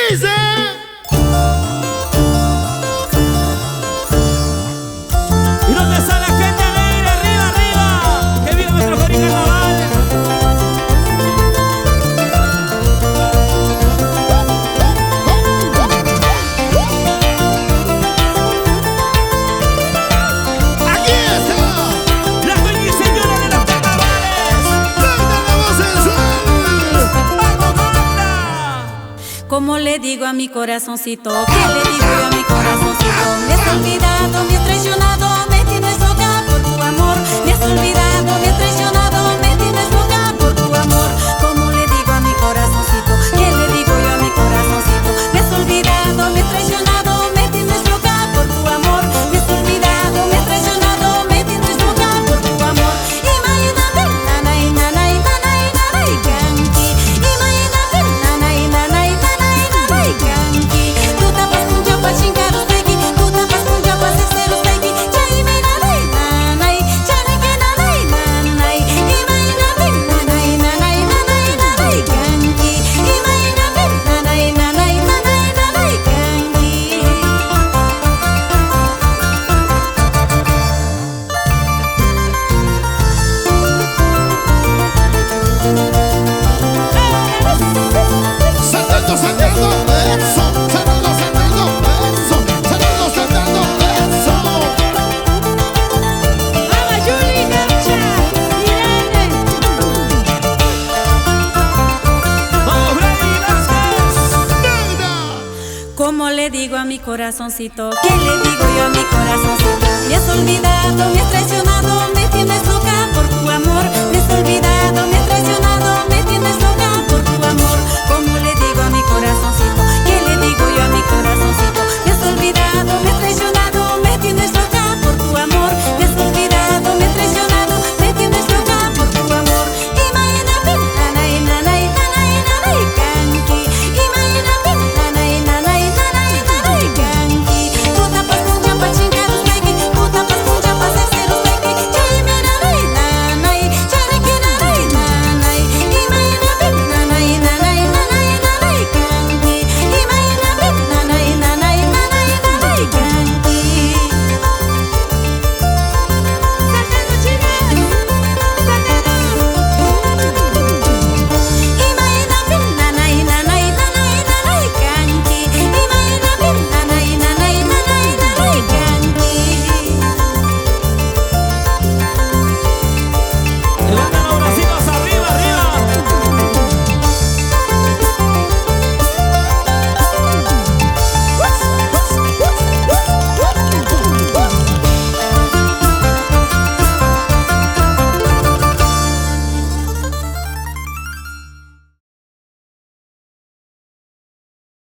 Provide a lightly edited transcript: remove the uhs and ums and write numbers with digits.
dice. ¿Y dónde está la gente alegre? Arriba, arriba. Que viva nuestro Jori Carnaval. Aquí está La dueña y señora de los carnavales. Magda la voz sensual. ¡Vamos, Magda! Como le digo a mi corazoncito, ¿qué le digo yo a mi corazoncito? Me has olvidado, me has traicionado, me tienes loca por tu amor. Me has olvidado, me has traicionado, me tienes loca por tu amor. Como le digo a mi corazoncito, ¿qué le digo yo a mi corazoncito? Me has olvidado, me has traicionado, me tienes loca por tu amor. Me has olvidado, me has traicionado, me tienes loca por tu amor. Imagínate, nanay, nanay, nanay, nanay, canqui. Imagínate, nanay, nanay, nanay, nanay, canqui. Tú tapas con chapa, chingaros, baby. Tú tapas con chapa, sinceros, baby. Chaime, nanay, nanay, chaneke, nanay, nanay. Imagínate, nanay, nanay, nanay, nanay, canqui. Imagínate, nanay, nanay, nanay, nanay, canqui. Saltando, saltando, eso. Saltando, saltando, eso. Saltando, saltando, eso. ¡Vamos, Freddy Vázquez! Magda. Como le digo a mi corazoncito, ¿qué le digo yo a mi corazoncito? Me has olvidado, me has traicionado, me tienes loca por tu amor. Me has olvidado, me has traicionado, me tienes loca